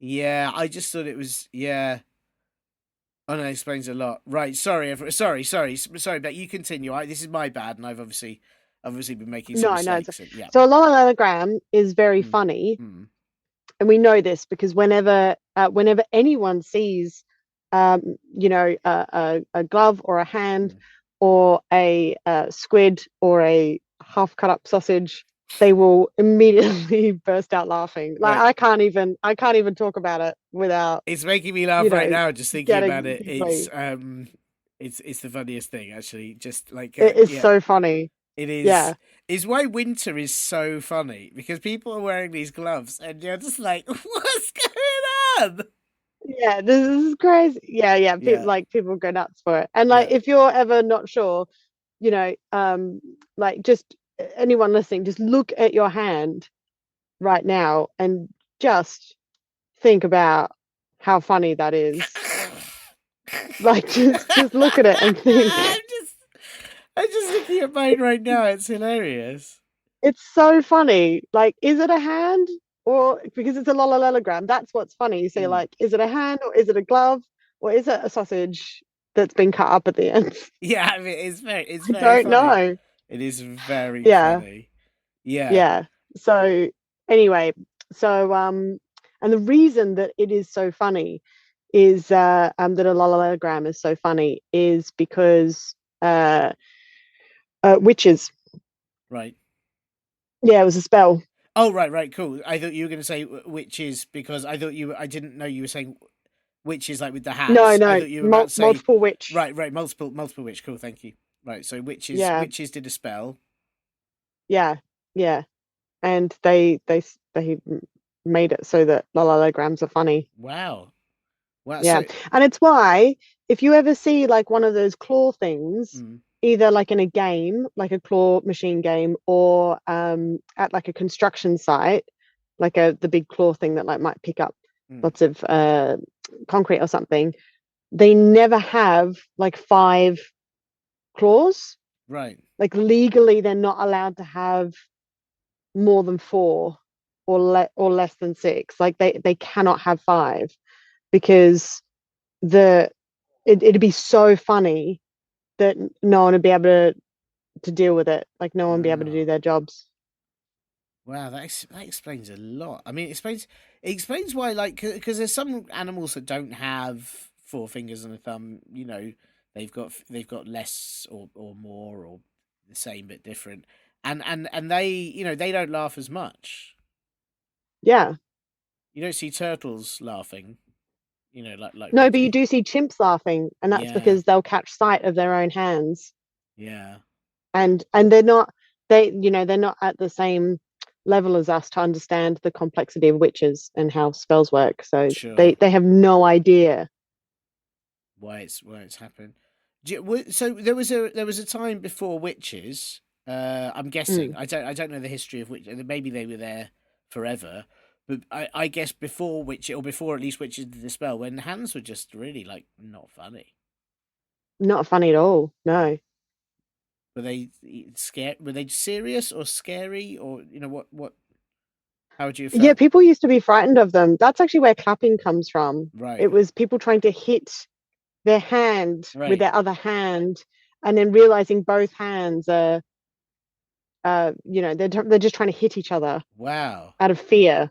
Yeah, I just thought it was. Yeah. Oh no, that explains a lot. Right. Sorry. Sorry. But you continue. This is my bad, and I've obviously been making some No, no. mistakes. And yeah. So a lollalogram is very Mm, funny, mm, and we know this because whenever anyone sees, a glove or a hand mm. or a squid or a half cut up sausage, they will immediately burst out laughing. Like Right. I can't even talk about it without, It's making me laugh you right know, now just thinking about getting it. complete. It's the funniest thing actually. Just like It is yeah, so funny. it is. Yeah. Is why winter is so funny because people are wearing these gloves and you're just like, what's going on? Yeah, this is crazy. Yeah, yeah. Yeah, People go nuts for it. And like yeah. if you're ever not sure, like just anyone listening, just look at your hand right now and just think about how funny that is. Like just look at it and think. I'm just looking at mine right now. It's hilarious. It's so funny. Like, is it a hand? Or because it's a lollalogram, that's what's funny. You say, Mm. like, is it a hand or is it a glove? Or is it a sausage that's been cut up at the end? Yeah, I mean, it's I very don't funny. know. It is very Yeah. funny. Yeah. Yeah. So anyway, and the reason that it is so funny is that a lollalogram is so funny is because witches. Right. Yeah, it was a spell. Oh, right, cool. I thought you were going to say witches because I didn't know you were saying witches like with the No, hats. I no, thought you were about to say multiple witch. right, multiple witch. Cool, thank you. Right, so Yeah, witches did a spell. yeah, yeah, and they made it so that lollograms are funny. Wow, wow. Yeah, So, and it's why if you ever see like one of those claw things, mm, either like in a game, like a claw machine game, or at like a construction site, like the big claw thing that like might pick up mm, lots of concrete or something, they never have like five claws. right. Like legally, they're not allowed to have more than four or less than six. Like they cannot have five because it'd be so funny that no one would be able to deal with it. Like no one would be able to do Wow, their jobs. wow. That explains a lot. I mean, it explains why like because there's some animals that don't have four fingers and a thumb. You know, they've got less or more or the same but different. And they they don't laugh as much. Yeah. You don't see turtles laughing, like No, with but you do see chimps laughing, and that's yeah, because they'll catch sight of their own hands, yeah, and they're not at the same level as us to understand the complexity of witches and how spells work. So sure. they have no idea. Why it's happened. So there was a time before witches. I'm guessing. Mm. I don't know the history of witches. Maybe they were there forever, but I guess before witch or before at least witches did the spell when hands were just really like not funny. Not funny at all. Yeah. No. Were they scared? Were they serious or scary or what? How would you have Yeah, felt? people used to be frightened of them. That's actually where clapping comes from. Right. It was people trying to hit their hand with Right. their other hand, and then realizing both hands are, they're just trying to hit each other Wow. out of fear.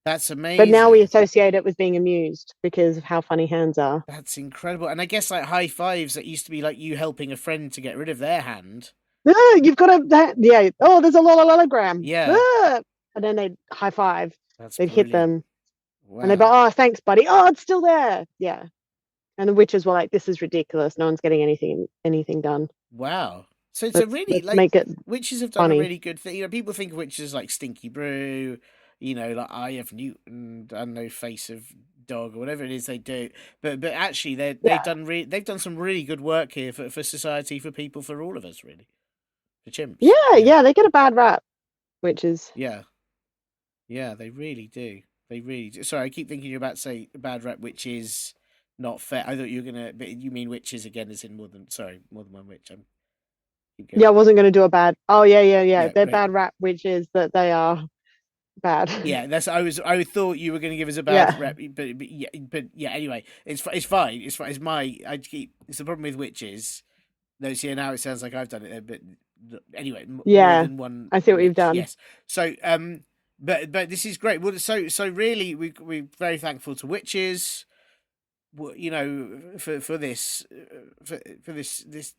That's But now we amazing. associate it with being amused because of how funny hands are. That's incredible. And I guess like high fives that used to be like you helping a friend to get rid of their hand. Ah, you've got yeah. Oh, there's a lollalogram. Yeah. Ah! And then they'd high five. That's They'd hit brilliant. them, and they'd go, Wow. "Oh, thanks, buddy. Oh, it's still there." Yeah. And the witches were like, "This is ridiculous. No one's getting anything done. Wow. So it's a Let's really let's like make it witches have done a funny." really good thing. People think of witches like Stinky Brew, like I have Newton and no face of dog or whatever it is they do. But actually, they've done some really good work here for society, for people, for all of us, really, for chimps. Yeah, they get a bad rap, which is Yeah, yeah, they really do. They really do. Sorry, I keep thinking you're about to say bad rap, which is not fair. I thought you were gonna, but you mean witches again, as in more than one witch. Keep yeah, I going. wasn't going to do a bad. Oh yeah. Yeah, They're right. bad rap, which is that they are bad. Yeah, that's I thought you were going to give us a bad Yeah. rep, but yeah. Anyway, it's fine. It's fine. It's the problem with witches. No, see now it sounds like I've done it, but anyway, more Yeah, than one I see what you've witch. done. Yes. So but this is great. Well, so really, we're very thankful to witches. For this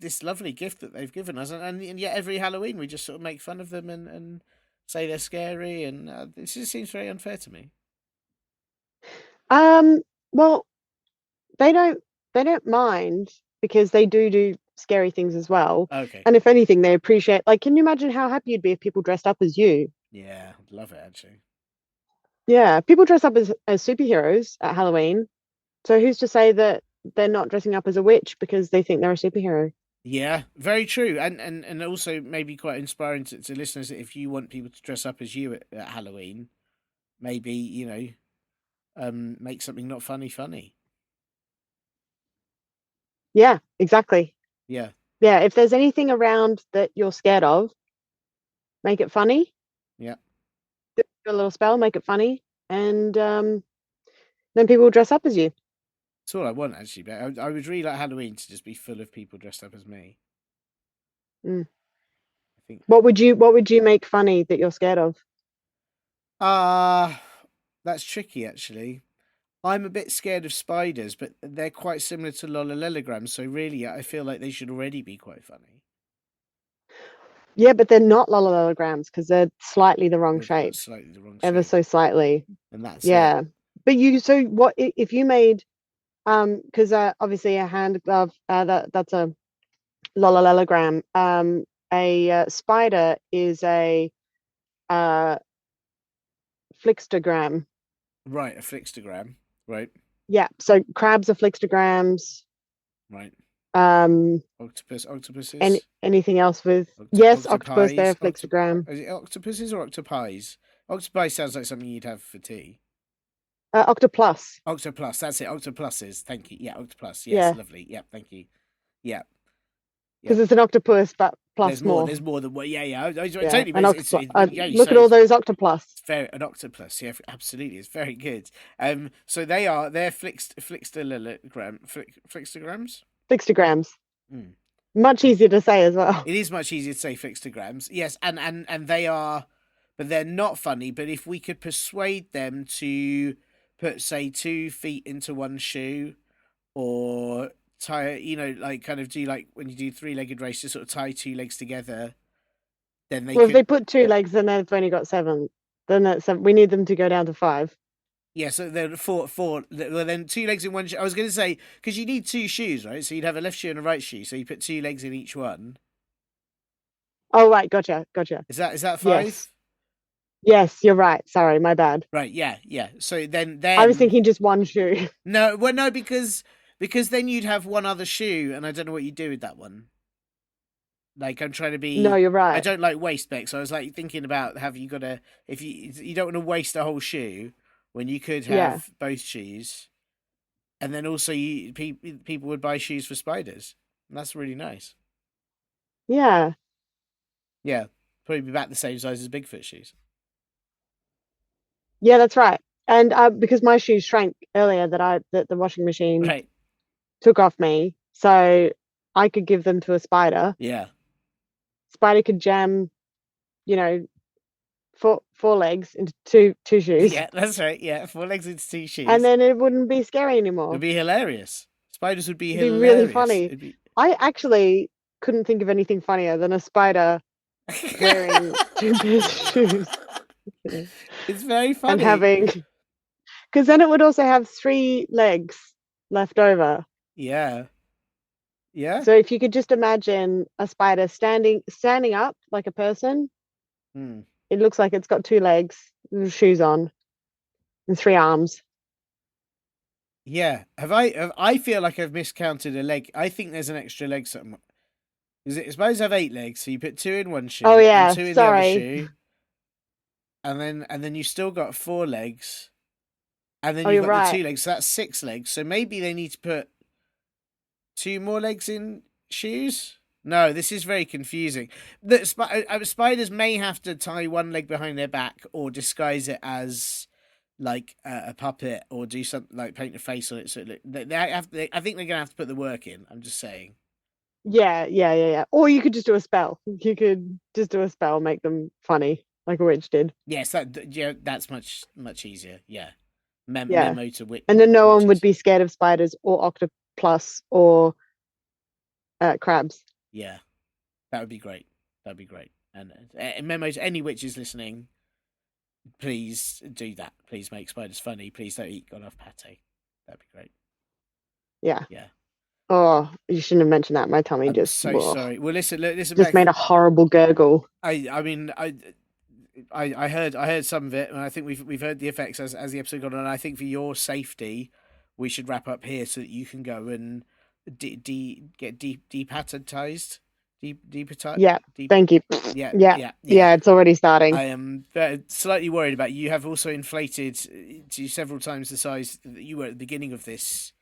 this lovely gift that they've given us, and yet every Halloween we just sort of make fun of them and say they're scary, and this just seems very unfair to me. Well, they don't mind because they do scary things as well. Okay, And if anything, they appreciate. Like, can you imagine how happy you'd be if people dressed up as you? yeah, I'd love it actually. Yeah, people dress up as superheroes at Halloween. So who's to say that they're not dressing up as a witch because they think they're a superhero? Yeah, very true, and also maybe quite inspiring to listeners that if you want people to dress up as you at Halloween, maybe make something not funny. Yeah, exactly. Yeah, Yeah, if there's anything around that you're scared of, make it funny. yeah. Do a little spell, make it funny, and then people will dress up as you. That's all I want actually. But I would really like Halloween to just be full of people dressed up as me. Mm. I think. What would you make funny that you're scared of? Ah, that's tricky actually. I'm a bit scared of spiders, but they're quite similar to lollalelograms, so really I feel like they should already be quite funny. Yeah, but they're not lollalograms because they're slightly the wrong They've got shape, slightly the wrong ever shape, so slightly. and that's it. Yeah, but so what if you made because obviously a hand glove that's a lollalellogram. A spider is a uh flixtogram. Right, a flixtogram. Right, Yeah, so crabs are flixtograms. right. Um, Octopuses, anything else with yes, octopus, they're octopies, a flixtogram. Is it octopuses or octopies? Octopi sounds like something you'd have for tea. Octoplus. Octoplus, that's it. Octopluses. Thank you. Yeah, octopus. Yes, Yeah, lovely. Yeah, thank you. Yeah, yeah. because it's an octopus, but There's plus more. more. There's more than what. Yeah. I Yeah, totally. an octopus. Yeah. You Look say at all those octoplus. it's very an octopus. Yeah, absolutely. It's very good. So they're flixtograms. Flixtograms. Mm. Much easier to say as well. It is much easier to say flixtograms. Yes, and they are, but they're not funny. But if we could persuade them to put, say, 2 feet into one shoe, or tie, like kind of do like when you do 3-legged races, sort of tie 2 legs together, then they Well, if could. they put 2 legs and they've only got 7, then that's we need them to go down to 5. Yeah, so then four. Well, then 2 legs in one shoe. I was going to say because you need 2 shoes, right? So you'd have a left shoe and a right shoe. So you put 2 legs in each one. Oh, right, gotcha. Is that 5? Yes. Yes, you're right. Sorry, my bad. Right. Yeah. So then I was thinking just one shoe. no, well, no, because then you'd have one other shoe, and I don't know what you do with that one. Like I'm trying to be. No, you're right. I don't like waste Beck, so I was like thinking about have you got to if you don't want to waste a whole shoe when you could have both shoes, and then also people would buy shoes for spiders, and that's really nice. Yeah. Yeah, probably be about the same size as Bigfoot shoes. Yeah, that's right. And because my shoes shrank earlier that the washing machine Right. took off me, so I could give them to a spider. Yeah. Spider could jam, you know, four legs into two shoes. Yeah, that's right. Yeah, 4 legs into 2 shoes. And then it wouldn't be scary anymore. It'd be hilarious. Spiders would be It'd hilarious. be really funny. I actually couldn't think of anything funnier than a spider wearing 2 pairs of shoes. It's very funny. And having, because then it would also have 3 legs left over. Yeah. Yeah. So if you could just imagine a spider standing up like a person, It looks like it's got 2 legs, shoes on, and 3 arms. Yeah. I feel like I've miscounted a leg. I think there's an extra leg somewhere. Is it? It's supposed to have 8 legs, so you put 2 in one shoe Oh yeah, and 2 in the other sorry. shoe, and then you still got 4 legs, and then Oh, you've you're got the right. 2 legs, so that's 6 legs. So maybe they need to put 2 more legs in shoes. No, this is very confusing. The spiders may have to tie 1 leg behind their back, or disguise it as like a puppet, or do something like paint a face on it. So they have. I think they're gonna have to put the work in. I'm just saying. Yeah. Or you could just do a spell. You could just do a spell, make them funny, like a witch did. Yes, that's much easier. Yeah, Yeah. memo to witch. And then no one would witches. be scared of spiders or octopus or crabs. Yeah, that would be great. That'd be great. And memo to any witches listening. Please do that. Please make spiders funny. Please don't eat enough pate. That'd be great. Yeah. Yeah. Oh, you shouldn't have mentioned that. My tummy I'm just so sorry. Well, listen, just Beck, made a horrible gurgle. I mean, I heard some of it, and I think we've heard the effects as the episode got on. And I think for your safety, we should wrap up here so that you can go and get depatentized. Yeah. Thank you. Yeah. It's already starting. I am slightly worried about you. You have also inflated to several times the size that you were at the beginning of this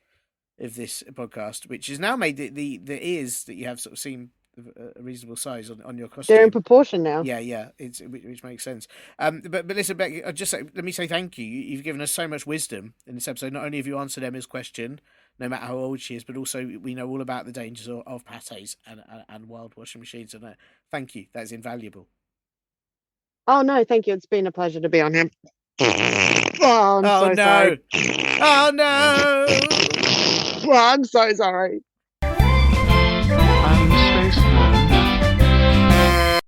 podcast, which has now made the ears that you have sort of seem a reasonable size on your costume. They're in proportion now. Yeah, which makes sense. But listen, Beck, let me say thank you. You've given us so much wisdom in this episode. Not only have you answered Emma's question, no matter how old she is, but also we know all about the dangers of pates and wild washing machines. And thank you. That's invaluable. Oh no, thank you. It's been a pleasure to be on here. Oh, I'm so no! sorry. Oh no! Well, I'm so sorry.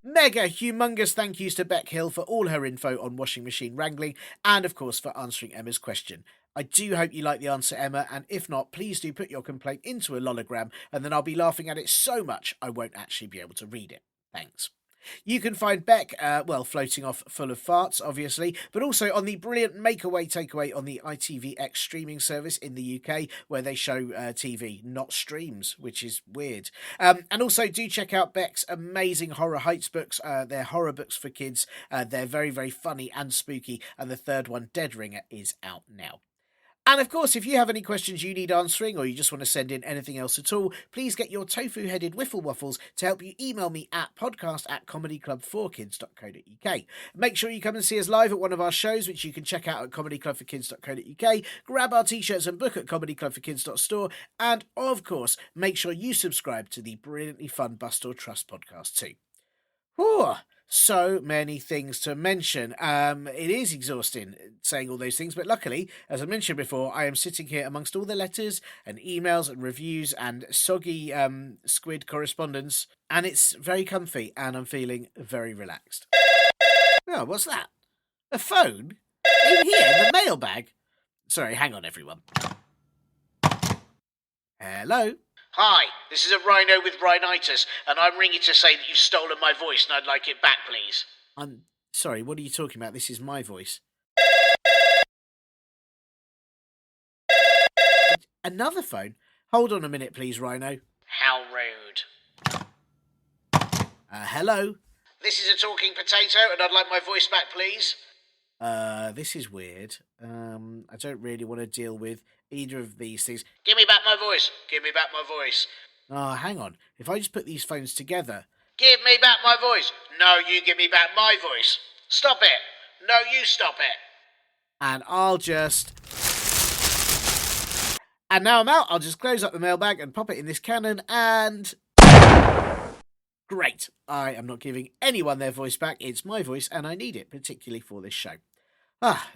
Mega humongous thank yous to Bec Hill for all her info on washing machine wrangling, and of course for answering Emma's question. I do hope you like the answer, Emma, and if not, please do put your complaint into a lologram, and then I'll be laughing at it so much I won't actually be able to read it. Thanks. You can find Bec, floating off full of farts, obviously, but also on the brilliant Makeaway Takeaway on the ITVX streaming service in the UK, where they show TV, not streams, which is weird. And also do check out Bec's amazing Horror Heights books. They're horror books for kids. They're very, very funny and spooky, and the third one, Dead Ringer, is out now. And of course, if you have any questions you need answering, or you just want to send in anything else at all, please get your tofu-headed wiffle waffles to help you email me at podcast@comedyclub4kids.co.uk. Make sure you come and see us live at one of our shows, which you can check out at comedyclubforkids.co.uk, grab our t-shirts and book at comedyclubforkids.store, and of course, make sure you subscribe to the brilliantly fun Bust or Trust podcast too. Whew. So many things to mention. It is exhausting saying all those things, but luckily, as I mentioned before, I am sitting here amongst all the letters and emails and reviews and soggy squid correspondence, and it's very comfy, and I'm feeling very relaxed. Oh, what's that? A phone? In here, in the mailbag? Sorry, hang on, everyone. Hello? Hi, this is a rhino with rhinitis, and I'm ringing to say that you've stolen my voice and I'd like it back, please. I'm sorry, what are you talking about? This is my voice. Another phone? Hold on a minute, please, Rhino. How rude. Hello? This is a talking potato, and I'd like my voice back, please. This is weird. I don't really want to deal with either of these things. Give me back my voice. Give me back my voice. Hang on. If I just put these phones together... Give me back my voice. No, you give me back my voice. Stop it. No, you stop it. And I'll just... And now I'm out. I'll just close up the mailbag and pop it in this cannon and... Great. I am not giving anyone their voice back. It's my voice and I need it, particularly for this show.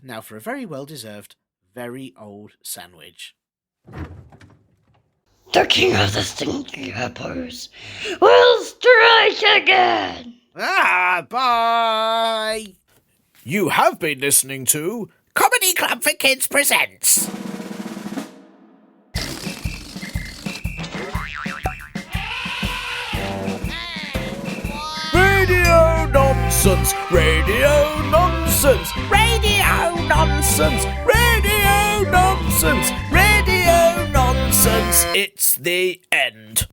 Now for a very well-deserved, very old sandwich. The king of the stinky hippos will strike again! Bye! You have been listening to Comedy Club for Kids Presents. Radio nonsense, radio nonsense, radio nonsense, radio nonsense, radio nonsense. It's the end.